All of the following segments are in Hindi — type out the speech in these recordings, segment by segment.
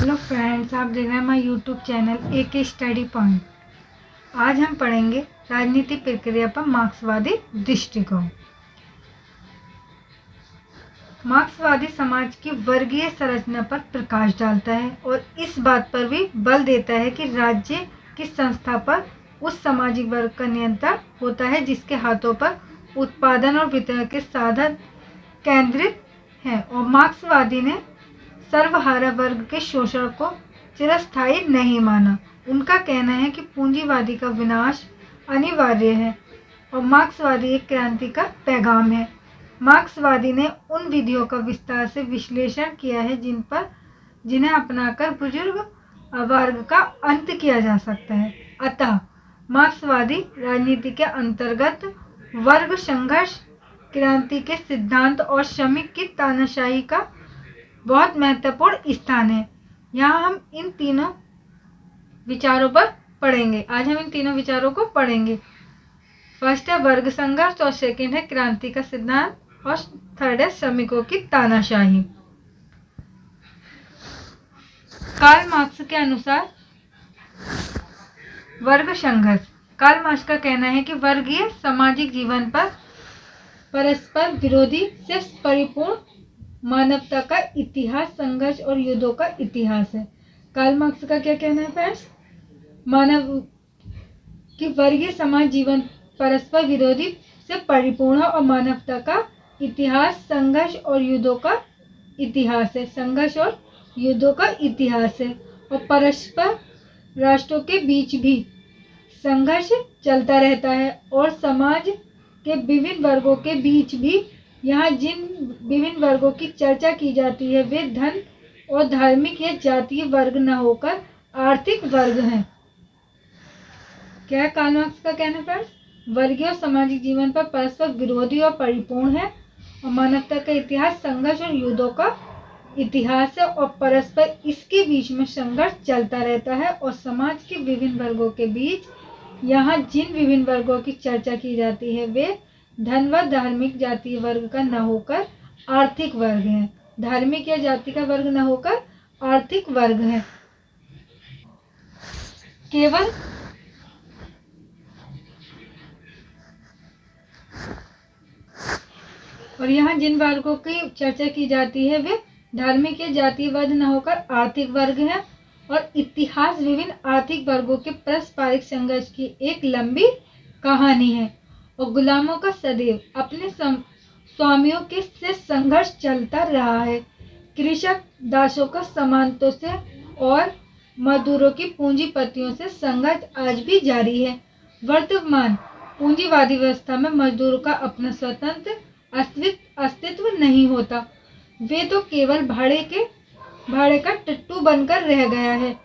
हेलो फ्रेंड्स, आप देख रहे हैं हमारा YouTube channel AK study point. आज हम पढ़ेंगे राजनीति प्रक्रिया पर मार्क्सवादी दृष्टिकोण। मार्क्सवादी समाज की वर्गीय संरचना पर प्रकाश डालता है और इस बात पर भी बल देता है कि राज्य की संस्था पर उस सामाजिक वर्ग का नियंत्रण होता है जिसके हाथों पर उत्पादन और वितरण के साधन केंद्रित हैं। और मार्क्सवादी ने सर्वहारा वर्ग के शोषण को चिरस्थायी नहीं माना। उनका कहना है कि पूंजीवादी का विनाश अनिवार्य है और मार्क्सवादी एक क्रांति का पैगाम है। मार्क्सवादी ने उन विधियों का विस्तार से विश्लेषण किया है जिन्हें अपनाकर बुजुर्ग वर्ग का अंत किया जा सकता है। अतः मार्क्सवादी राजनीति के अंतर्गत वर्ग संघर्ष, क्रांति के सिद्धांत और श्रमिक की तानाशाही का बहुत महत्वपूर्ण स्थान है। यहाँ हम इन तीनों विचारों पर पढ़ेंगे। आज हम इन तीनों विचारों को पढ़ेंगे। फर्स्ट है वर्ग संघर्ष और सेकंड है क्रांति का सिद्धांत और थर्ड है श्रमिकों की तानाशाही। कार्ल मार्क्स के अनुसार वर्ग संघर्ष। कार्ल मार्क्स का कहना है कि वर्गीय सामाजिक जीवन पर परस्पर विरोधी से परिपूर्ण मानवता का इतिहास, संघर्ष और युद्धों का इतिहास है। कार्ल मार्क्स का क्या कहना है फ्रेंड्स? मानव की वर्गीय समाज जीवन परस्पर विरोधी से परिपूर्ण और मानवता का इतिहास, संघर्ष और युद्धों का इतिहास है। संघर्ष और युद्धों का इतिहास है और परस्पर राष्ट्रों के बीच भी संघर्ष चलता रहता है और समाज के विभिन्न वर्गों के बीच भी यहाँ जिन विभिन्न वर्गों की चर्चा की जाती है वे धन और धार्मिक या जातीय वर्ग न होकर आर्थिक वर्ग हैं। क्या है कार्ल मार्क्स का कहना फ्रेंड्स? वर्गीय और सामाजिक जीवन पर परस्पर विरोधी और परिपूर्ण है और मानवता का इतिहास, संघर्ष और युद्धों का इतिहास है और परस्पर इसके बीच में संघर्ष चलता रहता है और समाज के विभिन्न वर्गों के बीच यहाँ जिन विभिन्न वर्गों की चर्चा की जाती है वे धन व धार्मिक जातीय वर्ग का न होकर आर्थिक वर्ग है। धार्मिक या जाति का वर्ग न होकर आर्थिक वर्ग है। केवल और यहाँ जिन वर्गों की चर्चा की जाती है वे धार्मिक या जातीय वर्ग न होकर आर्थिक वर्ग है और इतिहास विभिन्न आर्थिक वर्गों के पारस्परिक संघर्ष की एक लंबी कहानी है और गुलामों का सदैव अपने स्वामियों के से संघर्ष चलता रहा है। कृषक दासों का सामंतों से और मजदूरों की पूंजीपतियों से संघर्ष आज भी जारी है। वर्तमान पूंजीवादी व्यवस्था में मजदूरों का अपना स्वतंत्र अस्तित्व नहीं होता। वे तो केवल भाड़े का टट्टू बनकर रह गया है।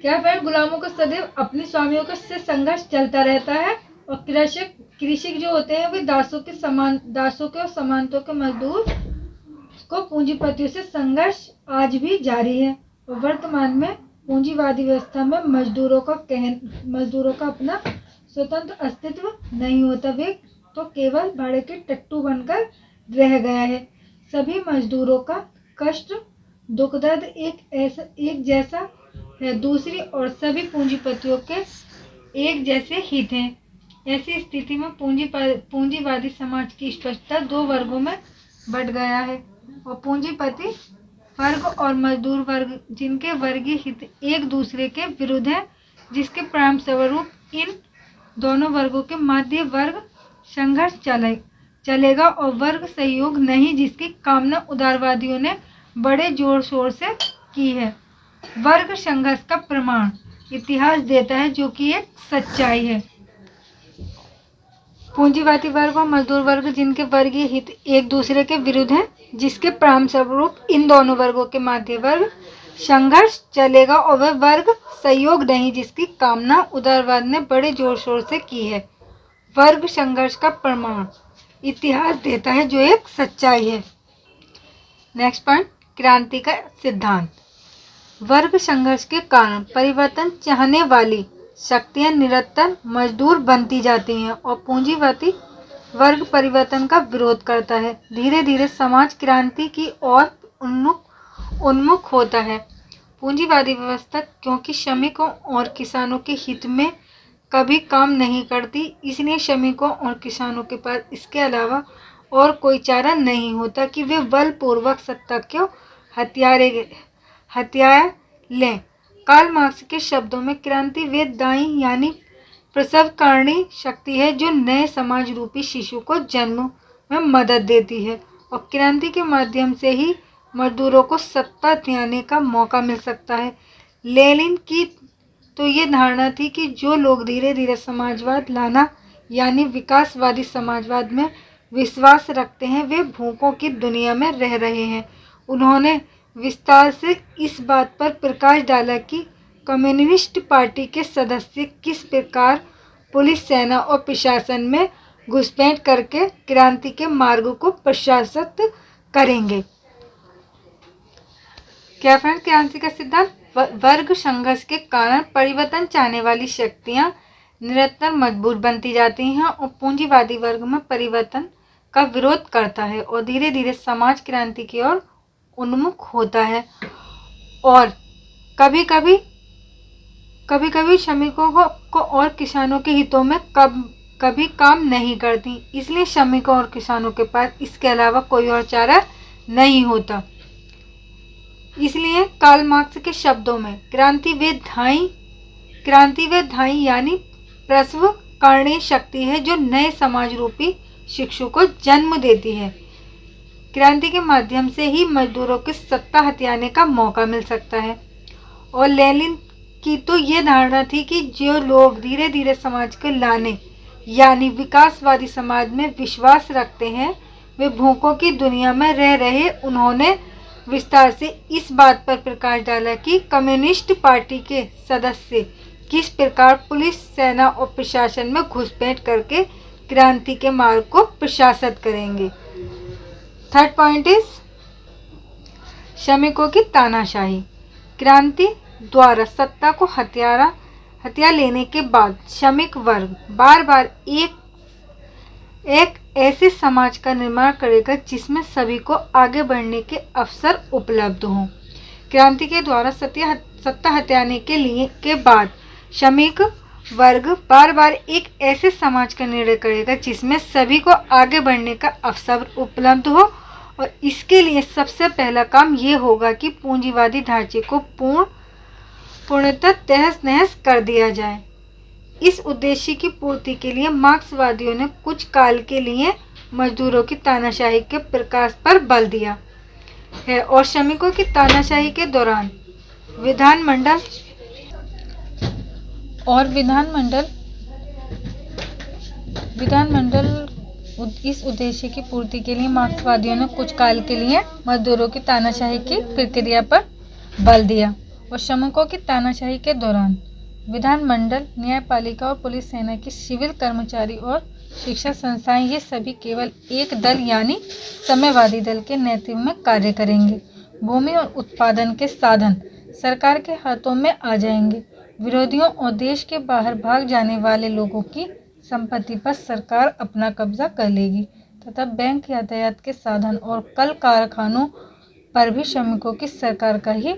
क्या फिर गुलामों का सदैव अपने स्वामियों का से संघर्ष चलता रहता है और कृषक जो होते हैं वे दासों के और सामंतों के मजदूर को पूंजीपतियों से संघर्ष आज भी जारी है। और वर्तमान में पूंजीवादी व्यवस्था में मजदूरों का अपना स्वतंत्र अस्तित्व नहीं होता। वे तो केवल भाड़े के टट्टू बनकर रह गया है। सभी मजदूरों का कष्ट, दुख, दर्द एक जैसा है दूसरी और सभी पूंजीपतियों के एक जैसे हित हैं। ऐसी स्थिति में पूंजीवादी समाज की स्पष्टता दो वर्गों में बट गया है और पूंजीपति वर्ग और मजदूर वर्ग जिनके वर्गीय हित एक दूसरे के विरुद्ध हैं, जिसके परिणाम स्वरूप इन दोनों वर्गों के मध्य वर्ग संघर्ष चलेगा और वर्ग सहयोग नहीं, जिसकी कामना उदारवादियों ने बड़े जोर शोर से की है। वर्ग संघर्ष का प्रमाण इतिहास देता है जो कि एक सच्चाई है। पूंजीवादी वर्ग और मजदूर वर्ग जिनके वर्गीय हित एक दूसरे के विरुद्ध हैं, जिसके परिणाम स्वरूप इन दोनों वर्गों के मध्य वर्ग संघर्ष चलेगा और वह वर्ग सहयोग नहीं, जिसकी कामना उदारवाद ने बड़े जोर शोर से की है। वर्ग संघर्ष का प्रमाण इतिहास देता है जो एक सच्चाई है। नेक्स्ट पॉइंट, क्रांति का सिद्धांत। वर्ग संघर्ष के कारण परिवर्तन चाहने वाली शक्तियां निरंतर मजदूर बनती जाती हैं और पूंजीवादी वर्ग परिवर्तन का विरोध करता है। धीरे धीरे समाज क्रांति की ओर उन्मुख होता है। पूंजीवादी व्यवस्था क्योंकि श्रमिकों और किसानों के हित में कभी काम नहीं करती, इसलिए श्रमिकों और किसानों के पास इसके अलावा और कोई चारा नहीं होता कि वे बलपूर्वक सत्ता को हथियार लें। कार्ल मार्क्स के शब्दों में क्रांति वे दाई यानी प्रसवकारिणी शक्ति है जो नए समाज रूपी शिशु को जन्म में मदद देती है, और क्रांति के माध्यम से ही मजदूरों को सत्ता त्यागने का मौका मिल सकता है। लेनिन की तो ये धारणा थी कि जो लोग धीरे धीरे समाजवाद लाना यानी विकासवादी समाजवाद में विश्वास रखते हैं वे भूखों की दुनिया में रह रहे हैं। उन्होंने विस्तार से इस बात पर प्रकाश डाला कि कम्युनिस्ट पार्टी के सदस्य किस प्रकार पुलिस, सेना और प्रशासन में घुसपैठ करके क्रांति के मार्ग को प्रशासित करेंगे। क्या फ्रेंड, क्रांति का सिद्धांत वर्ग संघर्ष के कारण परिवर्तन चाहने वाली शक्तियां निरंतर मजबूत बनती जाती हैं और पूंजीवादी वर्ग में परिवर्तन का विरोध करता है और धीरे धीरे समाज क्रांति की ओर उन्मुख होता है, और कभी कभी श्रमिकों को और किसानों के हितों में कभी काम नहीं करती, इसलिए श्रमिकों और किसानों के पास इसके अलावा कोई और चारा नहीं होता। इसलिए कार्ल मार्क्स के शब्दों में क्रांति वे धाई यानी प्रसवकारिणी शक्ति है जो नए समाज रूपी शिशु को जन्म देती है। क्रांति के माध्यम से ही मजदूरों की सत्ता हथियाने का मौका मिल सकता है। और लेनिन की तो ये धारणा थी कि जो लोग धीरे धीरे समाज को लाने यानी विकासवादी समाज में विश्वास रखते हैं वे भूखों की दुनिया में रह रहे। उन्होंने विस्तार से इस बात पर प्रकाश डाला कि कम्युनिस्ट पार्टी के सदस्य किस प्रकार पुलिस, सेना और प्रशासन में घुसपैठ करके क्रांति के मार्ग को प्रशासित करेंगे। थर्ड पॉइंट इज श्रमिकों की तानाशाही। क्रांति द्वारा सत्ता को हथियार लेने के बाद श्रमिक वर्ग बार बार एक ऐसे समाज का निर्माण करेगा जिसमें सभी को आगे बढ़ने के अवसर उपलब्ध हों। क्रांति के द्वारा सत्ता हथियाने के बाद श्रमिक वर्ग बार बार एक ऐसे समाज का निर्णय करेगा जिसमें सभी को आगे बढ़ने का अवसर उपलब्ध हो, और इसके लिए सबसे पहला काम ये होगा कि पूंजीवादी ढांचे को पूर्णतः तहस नहस कर दिया जाए। इस उद्देश्य की पूर्ति के लिए मार्क्सवादियों ने कुछ काल के लिए मजदूरों की तानाशाही के प्रकाश पर बल दिया है, और श्रमिकों की तानाशाही के दौरान विधानमंडल इस उद्देश्य की पूर्ति के लिए मार्क्सवादियों ने कुछ काल के लिए मजदूरों की तानाशाही की प्रक्रिया पर बल दिया, और श्रमिकों की तानाशाही के दौरान विधानमंडल, न्यायपालिका और पुलिस सेना के सिविल कर्मचारी और शिक्षा संस्थाएं ये सभी केवल एक दल यानी साम्यवादी दल के नेतृत्व में कार्य करेंगे। भूमि और उत्पादन के साधन सरकार के हाथों में आ जाएंगे। विरोधियों और देश के बाहर भाग जाने वाले लोगों की संपत्ति पर सरकार अपना कब्जा कर लेगी तथा बैंक, यातायात के साधन और कल कारखानों पर भी श्रमिकों की सरकार का ही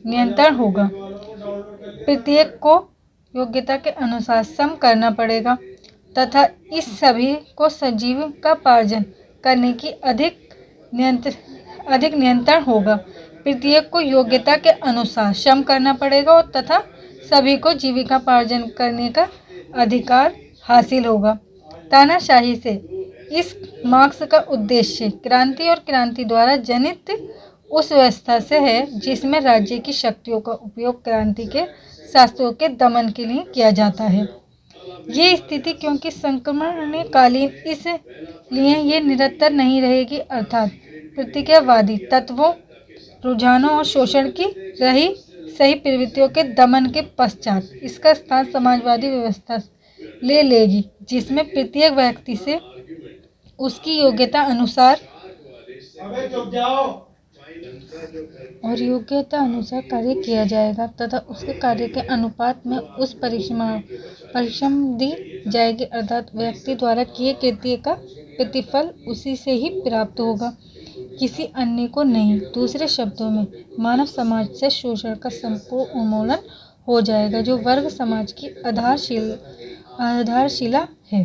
नियंत्रण होगा। प्रत्येक को योग्यता के अनुसार श्रम करना पड़ेगा तथा इस सभी को जीविकोपार्जन करने की अधिक नियंत्रण होगा। प्रत्येक को योग्यता के अनुसार श्रम करना पड़ेगा और तथा सभी को जीविकोपार्जन करने का अधिकार हासिल होगा। तानाशाही से इस मार्क्स का उद्देश्य क्रांति और क्रांति द्वारा जनित उस व्यवस्था से है जिसमें राज्य की शक्तियों का उपयोग क्रांति के शास्त्रों के दमन के लिए किया जाता है। ये स्थिति क्योंकि संक्रमणकालीन इसलिए ये निरंतर नहीं रहेगी, अर्थात प्रतिक्रियावादी तत्वों, रुझानों और शोषण की रही सही प्रवृत्तियों के दमन के पश्चात इसका स्थान समाजवादी व्यवस्था ले लेगी जिसमें प्रत्येक व्यक्ति से उसकी योग्यता अनुसार कार्य किया जाएगा तथा उसके कार्य के अनुपात में उस परिश्रम दी जाएगी, अर्थात व्यक्ति द्वारा किए कृत्य का प्रतिफल उसी से ही प्राप्त होगा। किसी अन्य को नहीं। दूसरे शब्दों में मानव समाज से शोषण का संपूर्ण उन्मूलन हो जाएगा, जो वर्ग समाज की आधारशिला है।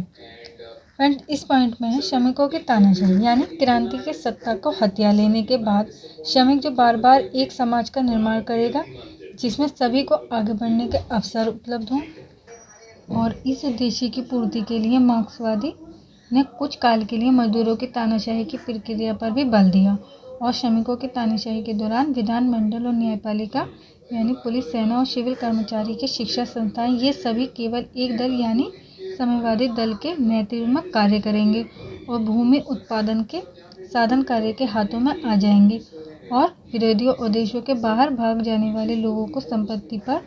फ्रेंड, इस पॉइंट में है श्रमिकों की तानाशाही, यानी क्रांति के सत्ता को हथिया लेने के बाद श्रमिक जो बार बार एक समाज का निर्माण करेगा जिसमें सभी को आगे बढ़ने के अवसर उपलब्ध हों, और इस उद्देश्य की पूर्ति के लिए मार्क्सवादी ने कुछ काल के लिए मजदूरों की तानाशाही की प्रक्रिया पर भी बल दिया, और श्रमिकों की तानाशाही के दौरान विधानमंडल और न्यायपालिका यानी पुलिस, सेना और सिविल कर्मचारी की शिक्षा संस्थाएं, ये सभी केवल एक दल यानी साम्यवादी दल के नेतृत्व में कार्य करेंगे और भूमि उत्पादन के साधन कार्य के हाथों में आ जाएंगे, और विरोधियों और देशों के बाहर भाग जाने वाले लोगों को संपत्ति पर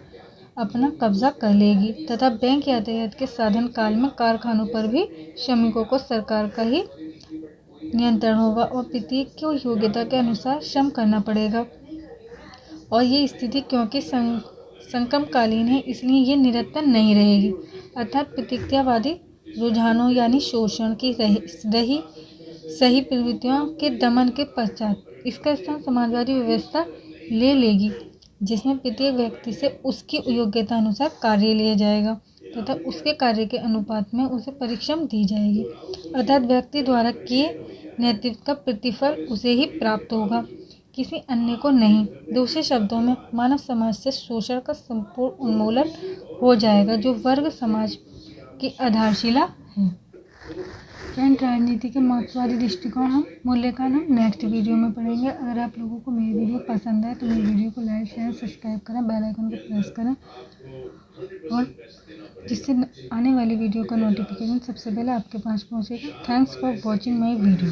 अपना कब्जा कर लेगी, तथा बैंक यातायात के साधन काल में कारखानों पर भी श्रमिकों को सरकार का ही नियंत्रण होगा और प्रत्येक को योग्यता के अनुसार श्रम करना पड़ेगा। और ये स्थिति क्योंकि संक्रमणकालीन है, इसलिए ये निरंतर नहीं रहेगी। अर्थात प्रतिक्रियावादी रुझानों यानी शोषण की सही प्रवृत्तियों के दमन के पश्चात इसका स्थान समाजवादी व्यवस्था ले लेगी, जिसमें प्रत्येक व्यक्ति से उसकी योग्यता अनुसार कार्य लिया जाएगा तथा उसके कार्य के अनुपात में उसे परिश्रम दी जाएगी, अर्थात व्यक्ति द्वारा किए नेतृत्व का प्रतिफल उसे ही प्राप्त होगा, किसी अन्य को नहीं। दूसरे शब्दों में मानव समाज से शोषण का संपूर्ण उन्मूलन हो जाएगा, जो वर्ग समाज की आधारशिला है। फ्रेंड, राजनीति के मार्क्सवादी दृष्टिकोण हम मूल्यांकन हम नेक्स्ट वीडियो में पढ़ेंगे। अगर आप लोगों को मेरी वीडियो पसंद आए तो मेरी वीडियो को लाइक, शेयर, सब्सक्राइब करें, बेल आइकन को प्रेस करें, और जिससे आने वाली वीडियो का नोटिफिकेशन सबसे पहले आपके पास पहुंचेगा। Thanks for watching my video.